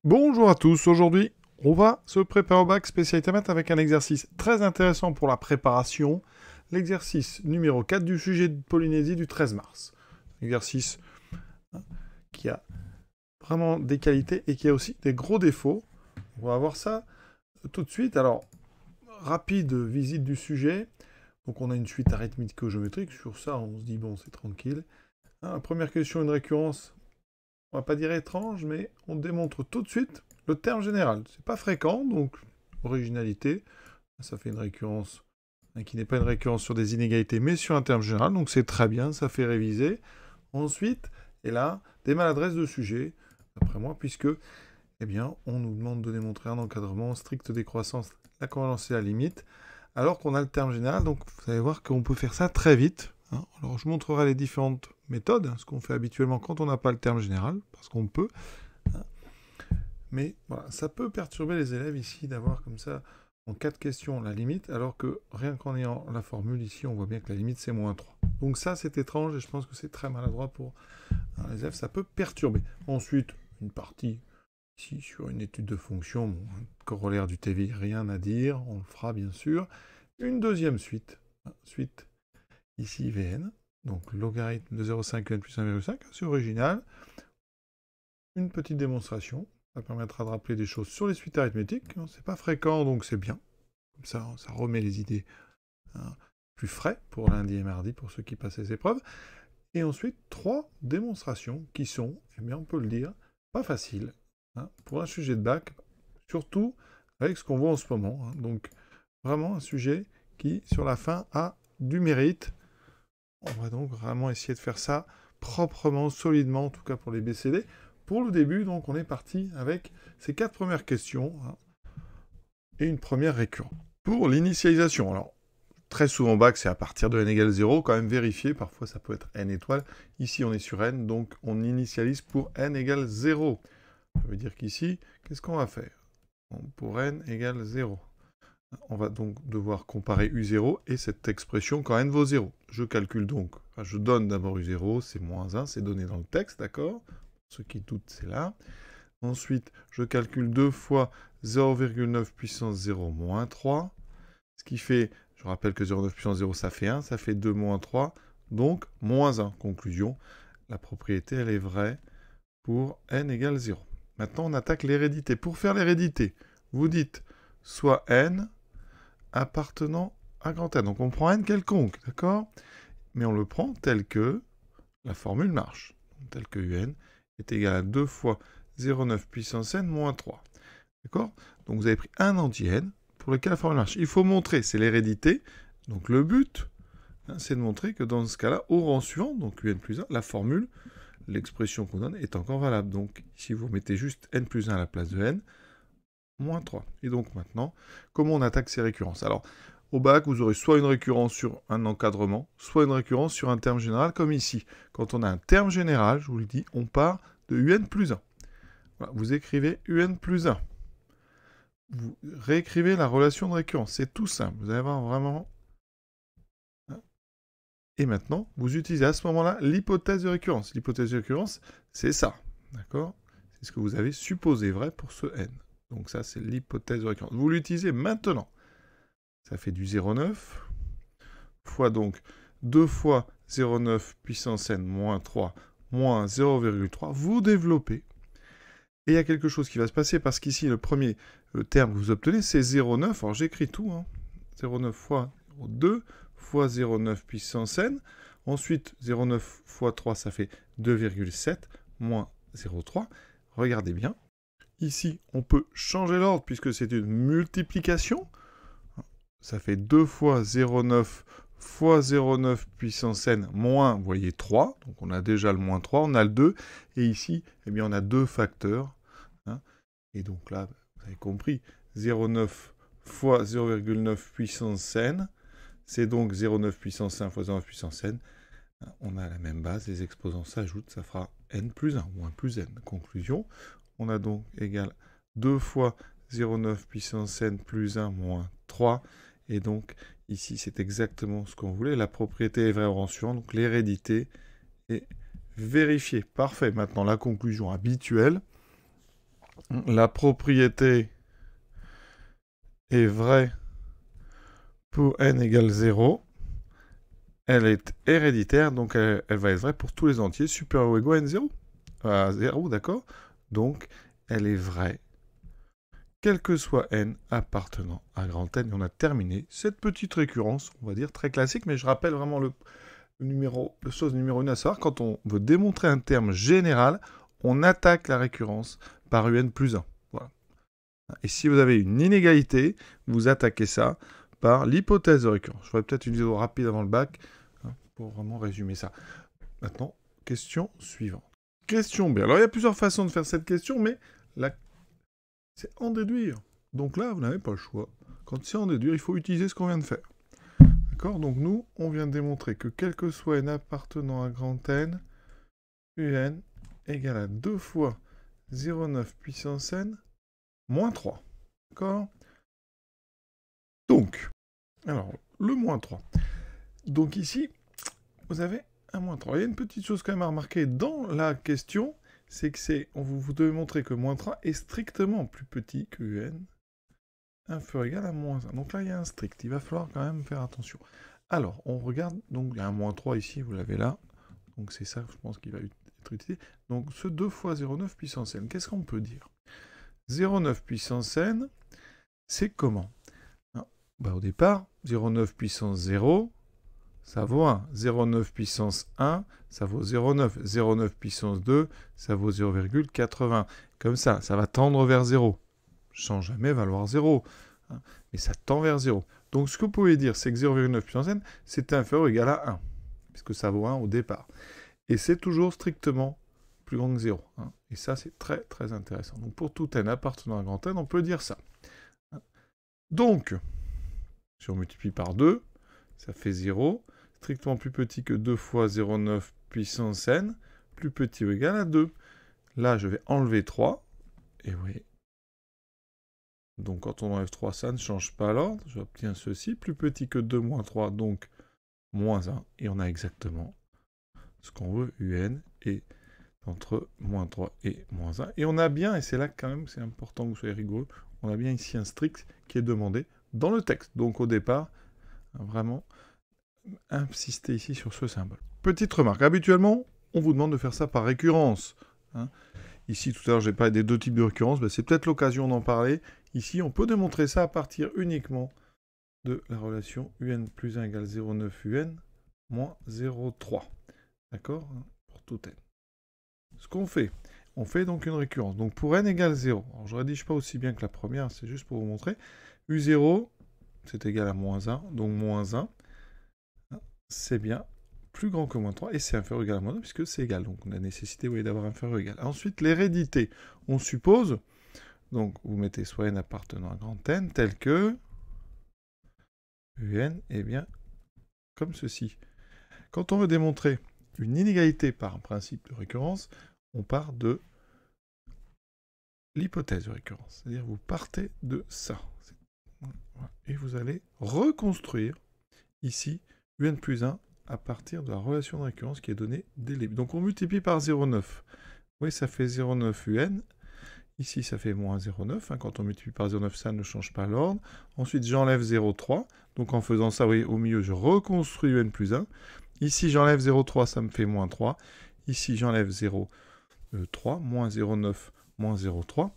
Bonjour à tous, aujourd'hui on va se préparer au bac spécialité maths avec un exercice très intéressant pour la préparation, l'exercice numéro 4 du sujet de Polynésie du 13 mars. Exercice qui a vraiment des qualités et qui a aussi des gros défauts. On va voir ça tout de suite. Alors, rapide visite du sujet. Donc on a une suite arithmético-géométrique, sur ça on se dit bon c'est tranquille. Première question, une récurrence, on va pas dire étrange, mais on démontre tout de suite le terme général. C'est pas fréquent, donc originalité. Ça fait une récurrence qui n'est pas une récurrence sur des inégalités, mais sur un terme général, donc c'est très bien, ça fait réviser. Ensuite, et là, des maladresses de sujet, d'après moi, puisque, eh bien, on nous demande de démontrer un encadrement, stricte décroissance, la convergence et la limite, alors qu'on a le terme général, donc vous allez voir qu'on peut faire ça très vite. Alors, je montrerai les différentes méthodes, ce qu'on fait habituellement quand on n'a pas le terme général, parce qu'on peut. Mais voilà, ça peut perturber les élèves ici d'avoir comme ça, en 4 questions, la limite, alors que rien qu'en ayant la formule ici, on voit bien que la limite c'est moins 3. Donc ça, c'est étrange et je pense que c'est très maladroit pour les élèves, ça peut perturber. Ensuite, une partie ici sur une étude de fonction, bon, un corollaire du TV, rien à dire, on le fera bien sûr. Une deuxième suite, suite ici Vn, donc logarithme de 0,5 n plus 1,5, c'est original. Une petite démonstration, ça permettra de rappeler des choses sur les suites arithmétiques. C'est pas fréquent, donc c'est bien. Comme ça remet les idées plus frais pour lundi et mardi, pour ceux qui passent les épreuves. Et ensuite, 3 démonstrations qui sont, eh bien, on peut le dire, pas faciles pour un sujet de bac, surtout avec ce qu'on voit en ce moment. Donc, vraiment un sujet qui, sur la fin, a du mérite. On va donc vraiment essayer de faire ça proprement, solidement, en tout cas pour les BCD. Pour le début, donc, on est parti avec ces 4 premières questions et une première récurrente. Pour l'initialisation, alors, très souvent bac, c'est à partir de n égale 0, quand même vérifier, parfois ça peut être n étoile. Ici, on est sur n, donc on initialise pour n égale 0. Ça veut dire qu'ici, qu'est-ce qu'on va faire? Pour n égale 0. On va donc devoir comparer U0 et cette expression quand n vaut 0. Je calcule donc, je donne d'abord U0, c'est moins 1, c'est donné dans le texte, d'accord? Ceux qui doutent, c'est là. Ensuite, je calcule 2 fois 0,9 puissance 0 moins 3, ce qui fait, je rappelle que 0,9 puissance 0, ça fait 1, ça fait 2 moins 3, donc moins 1. Conclusion, la propriété, elle est vraie pour n égale 0. Maintenant, on attaque l'hérédité. Pour faire l'hérédité, vous dites soit n appartenant à grand N. Donc on prend n quelconque, d'accord? Mais on le prend tel que la formule marche. Tel que un est égal à 2 fois 0,9 puissance n moins 3. D'accord? Donc vous avez pris un anti-n pour lequel la formule marche. Il faut montrer, c'est l'hérédité. Donc le but, c'est de montrer que dans ce cas-là, au rang suivant, donc un plus 1, la formule, l'expression qu'on donne est encore valable. Donc ici, vous mettez juste n plus 1 à la place de n, moins 3. Et donc maintenant, comment on attaque ces récurrences? Alors, au bac, vous aurez soit une récurrence sur un encadrement, soit une récurrence sur un terme général, comme ici. Quand on a un terme général, je vous le dis, on part de un plus 1. Voilà, vous écrivez un plus 1. Vous réécrivez la relation de récurrence. C'est tout simple. Vous allez voir vraiment... Et maintenant, vous utilisez à ce moment-là l'hypothèse de récurrence. L'hypothèse de récurrence, c'est ça. D'accord? C'est ce que vous avez supposé vrai pour ce n. Donc ça, c'est l'hypothèse de récurrence. Vous l'utilisez maintenant. Ça fait du 0,9 fois donc 2 fois 0,9 puissance n moins 3 moins 0,3. Vous développez. Et il y a quelque chose qui va se passer parce qu'ici, le premier terme que vous obtenez, c'est 0,9. Alors j'écris tout. 0,9 fois 2 fois 0,9 puissance n. Ensuite, 0,9 fois 3, ça fait 2,7 moins 0,3. Regardez bien. Ici, on peut changer l'ordre puisque c'est une multiplication. Ça fait 2 fois 0,9 fois 0,9 puissance n moins, vous voyez, 3. Donc on a déjà le moins 3, on a le 2. Et ici, eh bien, on a deux facteurs. Et donc là, vous avez compris, 0,9 fois 0,9 puissance n, c'est donc 0,9 puissance 1 fois 0,9 puissance n. On a la même base, les exposants s'ajoutent, ça fera n plus 1, ou 1 plus n. Conclusion, on a donc égal 2 fois 0,9 puissance n plus 1 moins 3. Et donc, ici, c'est exactement ce qu'on voulait. La propriété est vraie au rang suivant, donc l'hérédité est vérifiée. Parfait. Maintenant, la conclusion habituelle. la propriété est vraie pour n égale 0, elle est héréditaire, donc elle va être vraie pour tous les entiers supérieurs ou égaux à n0. À 0, d'accord? Donc, elle est vraie, quel que soit n appartenant à grand N. Et on a terminé cette petite récurrence, on va dire très classique, mais je rappelle vraiment la chose numéro 1 à savoir, quand on veut démontrer un terme général, on attaque la récurrence par un plus 1. Voilà. Et si vous avez une inégalité, vous attaquez ça par l'hypothèse de récurrence. Je ferai peut-être une vidéo rapide avant le bac pour vraiment résumer ça. Maintenant, question suivante. Question B. Alors, il y a plusieurs façons de faire cette question, mais c'est en déduire. Donc là, vous n'avez pas le choix. Quand c'est en déduire, il faut utiliser ce qu'on vient de faire. D'accord? Donc nous, on vient de démontrer que quel que soit n appartenant à grand N, un égale à 2 fois 0,9 puissance n moins 3. D'accord? Donc, alors, le moins 3. Donc ici, vous avez un moins 3. Il y a une petite chose quand même à remarquer dans la question, c'est que vous devez montrer que moins 3 est strictement plus petit que un inférieur ou égal à moins 1. Donc là, il y a un strict. Il va falloir quand même faire attention. Alors, on regarde. Donc, il y a un moins 3 ici, vous l'avez là. Donc, c'est ça, je pense, qui va être utilisé. Donc, ce 2 fois 0,9 puissance n, qu'est-ce qu'on peut dire? 0,9 puissance n, c'est comment? Au départ, 0,9 puissance 0, ça vaut 1. 0,9 puissance 1, ça vaut 0,9. 0,9 puissance 2, ça vaut 0,80. Comme ça va tendre vers 0. Sans jamais valoir 0. Mais ça tend vers 0. Donc ce que vous pouvez dire, c'est que 0,9 puissance n, c'est inférieur ou égal à 1. Puisque ça vaut 1 au départ. Et c'est toujours strictement plus grand que 0. Et ça, c'est très très intéressant. Donc pour tout n appartenant à grand N, on peut dire ça. Donc, si on multiplie par 2, ça fait 0. Strictement plus petit que 2 fois 0,9 puissance n, plus petit ou égal à 2. Là, je vais enlever 3. Et oui. Donc, quand on enlève 3, ça ne change pas l'ordre. J'obtiens ceci, plus petit que 2 moins 3, donc moins 1. Et on a exactement ce qu'on veut, un, est entre moins 3 et moins 1. Et on a bien, et c'est là quand même, c'est important que vous soyez rigoureux, on a bien ici un strict qui est demandé dans le texte. Donc, au départ, vraiment, insister ici sur ce symbole. Petite remarque, habituellement, on vous demande de faire ça par récurrence. Ici, tout à l'heure, j'ai parlé des deux types de récurrence, c'est peut-être l'occasion d'en parler. Ici, on peut démontrer ça à partir uniquement de la relation un plus 1 égale 0,9 un moins 0,3. D'accord? Pour tout n. Ce qu'on fait, on fait donc une récurrence. Donc pour n égale 0, alors je ne rédige pas aussi bien que la première, c'est juste pour vous montrer. U0, c'est égal à moins 1, donc moins 1. C'est bien plus grand que moins 3, et c'est inférieur ou égal à moins 2, puisque c'est égal. Donc on a nécessité, vous voyez, d'avoir inférieur ou égal. Ensuite, l'hérédité. On suppose, donc vous mettez soit n appartenant à grand N, tel que un est bien comme ceci. Quand on veut démontrer une inégalité par un principe de récurrence, on part de l'hypothèse de récurrence. C'est-à-dire vous partez de ça. Et vous allez reconstruire ici un plus 1 à partir de la relation de récurrence qui est donnée dès le début. Donc on multiplie par 0,9. Oui, ça fait 0,9 un. Ici, ça fait moins 0,9. Quand on multiplie par 0,9, ça ne change pas l'ordre. Ensuite, j'enlève 0,3. Donc en faisant ça, vous voyez, au milieu, je reconstruis un plus 1. Ici, j'enlève 0,3, ça me fait moins 3. Ici, j'enlève 0,3, moins 0,9, moins 0,3.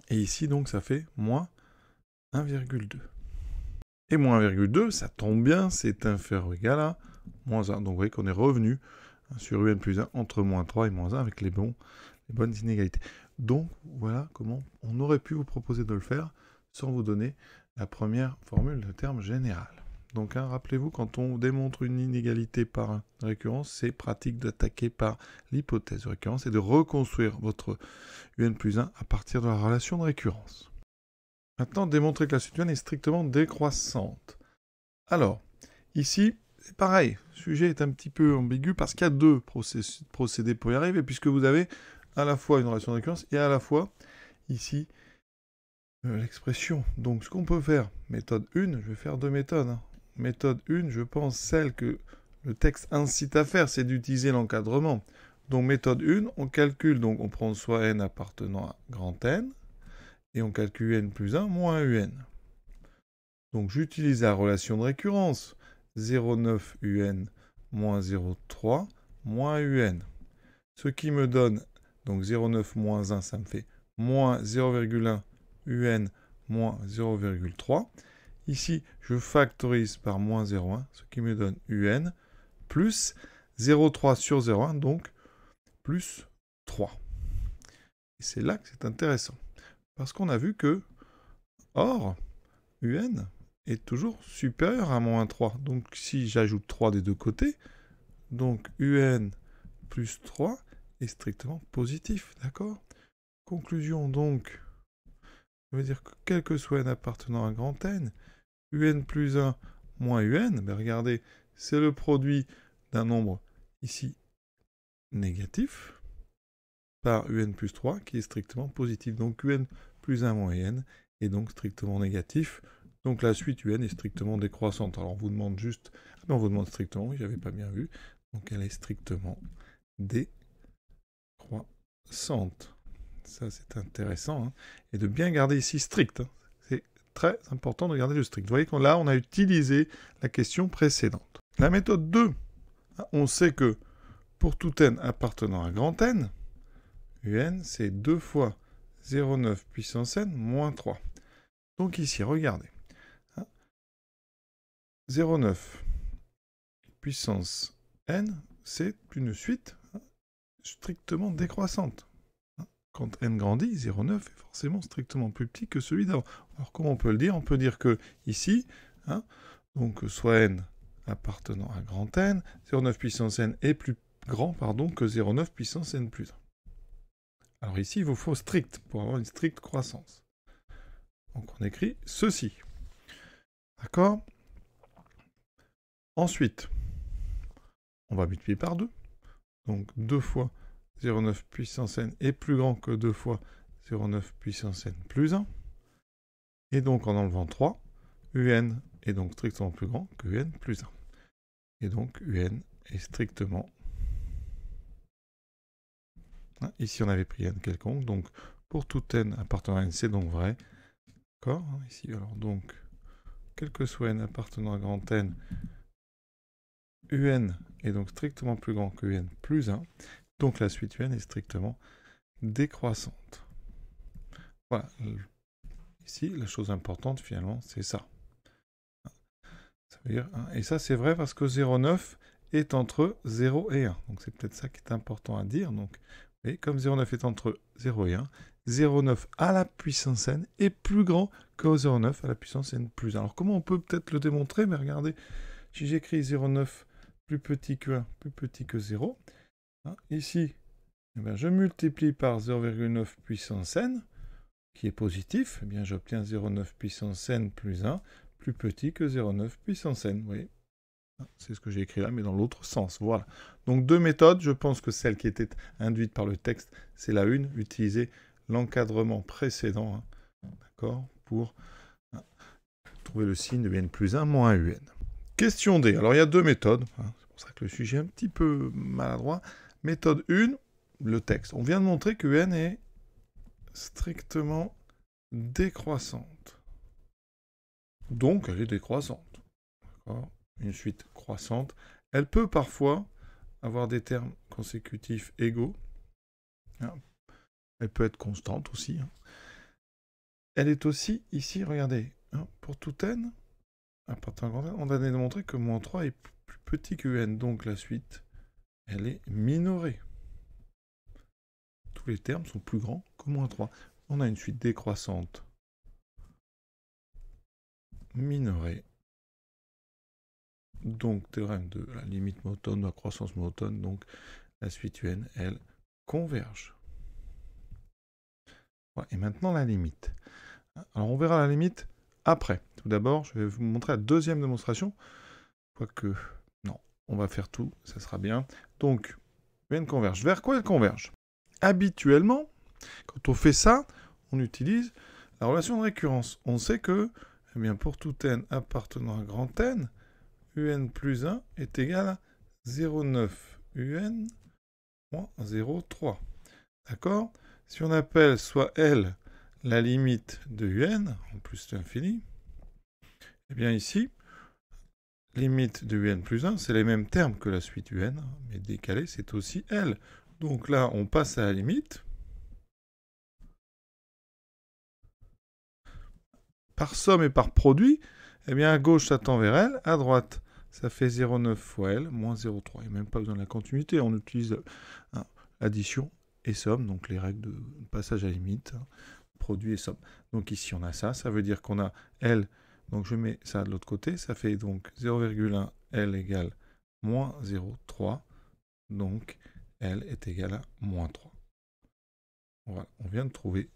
Et ici, donc, ça fait moins 1,2. Et moins 1,2, ça tombe bien, c'est inférieur ou égal à moins 1. Donc vous voyez qu'on est revenu sur un plus 1 entre moins 3 et moins 1 avec les bonnes inégalités. Donc voilà comment on aurait pu vous proposer de le faire sans vous donner la première formule de terme général. Donc rappelez-vous, quand on démontre une inégalité par récurrence, c'est pratique d'attaquer par l'hypothèse de récurrence et de reconstruire votre un plus 1 à partir de la relation de récurrence. Maintenant, démontrer que la suite un est strictement décroissante. Alors, ici, c'est pareil. Le sujet est un petit peu ambigu parce qu'il y a deux procédés pour y arriver, puisque vous avez à la fois une relation de récurrence et à la fois, ici, l'expression. Donc, ce qu'on peut faire, méthode 1, je vais faire deux méthodes. Méthode 1, je pense celle que le texte incite à faire, c'est d'utiliser l'encadrement. Donc méthode 1, on calcule, donc on prend soit n appartenant à grand N, et on calcule n plus 1 moins un. Donc j'utilise la relation de récurrence, 0,9 un moins 0,3 moins un. Ce qui me donne, donc 0,9 moins 1, ça me fait moins 0,1 un moins 0,3. Ici, je factorise par moins 0,1, ce qui me donne un plus 0,3 sur 0,1, donc plus 3. Et c'est là que c'est intéressant. Parce qu'on a vu que, or, un est toujours supérieur à moins 3. Donc si j'ajoute 3 des deux côtés, donc un plus 3 est strictement positif, d'accord? Conclusion donc, ça veut dire que quel que soit n appartenant à grand N, un plus 1 moins un, ben regardez, c'est le produit d'un nombre ici négatif par un plus 3 qui est strictement positif. Donc un plus 1 moins n est donc strictement négatif. Donc la suite un est strictement décroissante. Alors on vous demande juste... on vous demande strictement, oui, j'avais pas bien vu. Donc elle est strictement décroissante. Ça c'est intéressant. Hein. Et de bien garder ici strict. Hein. C'est très important de garder le strict. Vous voyez que là on a utilisé la question précédente. La méthode 2, on sait que pour tout n appartenant à grand N, un c'est 2 fois 0,9 puissance n moins 3. Donc ici, regardez. 0,9 puissance n, c'est une suite strictement décroissante. Quand n grandit, 0,9 est forcément strictement plus petit que celui d'avant. Alors comment on peut le dire? On peut dire que ici, donc soit n appartenant à grand N, 0,9 puissance n est plus grand que 0,9 puissance n plus 1. Alors ici, il vous faut strict pour avoir une stricte croissance. Donc on écrit ceci. D'accord? Ensuite, on va multiplier par 2. Donc 2 fois 0,9 puissance n est plus grand que 2 fois 0,9 puissance n plus 1. Et donc en enlevant 3, un est donc strictement plus grand que un plus 1. Et donc un est strictement... Ici on avait pris n quelconque, donc pour tout n appartenant à n, c'est donc vrai. D'accord? Ici, alors donc, quel que soit n appartenant à grand N, un est donc strictement plus grand que un plus 1. Donc la suite un est strictement décroissante. Voilà. Ici, la chose importante, finalement, c'est ça. Ça veut dire, et ça, c'est vrai parce que 0,9 est entre 0 et 1. Donc c'est peut-être ça qui est important à dire. Donc, et comme 0,9 est entre 0 et 1, 0,9 à la puissance n est plus grand que 0,9 à la puissance n plus 1. Alors comment on peut peut-être le démontrer? Mais regardez, si j'écris 0,9 plus petit que 1, plus petit que 0, ici, eh bien, je multiplie par 0,9 puissance n, qui est positif, eh bien j'obtiens 0,9 puissance n plus 1, plus petit que 0,9 puissance n. Vous voyez, c'est ce que j'ai écrit là, mais dans l'autre sens. Voilà. Donc deux méthodes. Je pense que celle qui était induite par le texte, c'est la une, utiliser l'encadrement précédent, d'accord, pour trouver le signe de n plus 1 moins un. Question D. Alors il y a deux méthodes. C'est pour ça que le sujet est un petit peu maladroit. Méthode 1, le texte. On vient de montrer que n est strictement décroissante. Donc elle est décroissante. D'accord ? Une suite croissante. Elle peut parfois avoir des termes consécutifs égaux. Elle peut être constante aussi. Elle est aussi ici, regardez, pour tout n, à partir de n, on a démontré que moins 3 est plus petit que n. Donc la suite, elle est minorée. Tous les termes sont plus grands que moins 3. On a une suite décroissante minorée. Donc, théorème de la limite monotone, de la croissance monotone, donc la suite un, elle, converge. Voilà. Et maintenant, la limite. Alors, on verra la limite après. Tout d'abord, je vais vous montrer la deuxième démonstration. Quoique, non, on va faire tout, ça sera bien. Donc, un converge. Vers quoi elle converge? Habituellement, quand on fait ça, on utilise la relation de récurrence. On sait que, eh bien, pour tout n appartenant à grand N, un plus 1 est égal à 0,9 un moins 0,3. D'accord? Si on appelle soit L la limite de un, en plus l'infini, eh bien ici, limite de un plus 1, c'est les mêmes termes que la suite un, mais décalé, c'est aussi L. Donc là, on passe à la limite. Par somme et par produit, eh bien à gauche, ça tend vers L, à droite, ça fait 0,9 fois L, moins 0,3. Il n'y a même pas besoin de la continuité, on utilise addition et somme, donc les règles de passage à limite, produit et somme. Donc ici, on a ça, ça veut dire qu'on a L, donc je mets ça de l'autre côté, ça fait donc 0,1 L égale moins 0,3, donc L est égal à moins 3. Voilà, on vient de trouver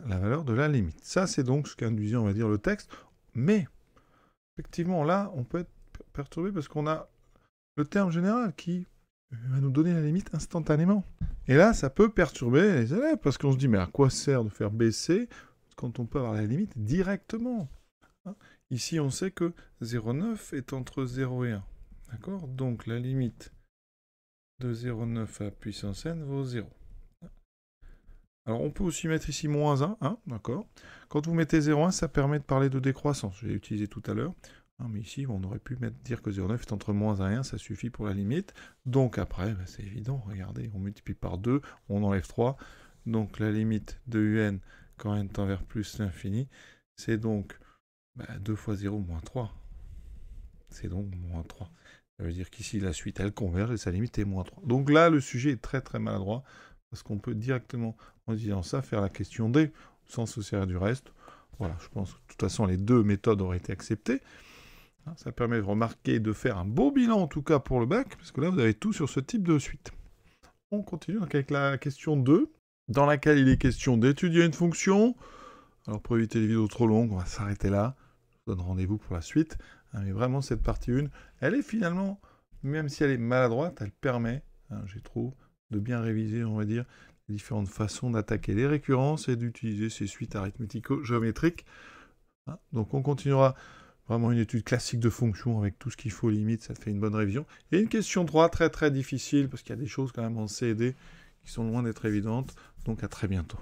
la valeur de la limite. Ça, c'est donc ce qu'induisait, on va dire, le texte. Mais, effectivement, là, on peut être perturbé parce qu'on a le terme général qui va nous donner la limite instantanément. Et là, ça peut perturber les élèves parce qu'on se dit, mais à quoi sert de faire baisser quand on peut avoir la limite directement? Ici, on sait que 0,9 est entre 0 et 1. D'accord? Donc, la limite de 0,9 à puissance n vaut 0. Alors, on peut aussi mettre ici moins 1, hein, d'accord. Quand vous mettez 0,1, ça permet de parler de décroissance. Je l'ai utilisé tout à l'heure. Mais ici, on aurait pu dire que 0,9 est entre moins 1 et 1, ça suffit pour la limite. Donc après, c'est évident, regardez, on multiplie par 2, on enlève 3. Donc la limite de un quand n tend vers plus l'infini, c'est donc 2 fois 0 moins 3. C'est donc moins 3. Ça veut dire qu'ici, la suite, elle converge et sa limite est moins 3. Donc là, le sujet est très très maladroit, parce qu'on peut directement, en disant ça, faire la question D, sans se servir du reste. Voilà, je pense que de toute façon, les deux méthodes auraient été acceptées. Ça permet de remarquer, de faire un beau bilan, en tout cas pour le bac, parce que là, vous avez tout sur ce type de suite. On continue donc avec la question 2, dans laquelle il est question d'étudier une fonction. Alors, pour éviter les vidéos trop longues, on va s'arrêter là. Je vous donne rendez-vous pour la suite. Mais vraiment, cette partie 1, elle est finalement, même si elle est maladroite, elle permet, je trouve, de bien réviser, on va dire, les différentes façons d'attaquer les récurrences et d'utiliser ces suites arithmético-géométriques. Donc, on continuera vraiment une étude classique de fonctions avec tout ce qu'il faut limite, ça fait une bonne révision. Et une question 3, très très difficile, parce qu'il y a des choses quand même en C et D qui sont loin d'être évidentes. Donc à très bientôt.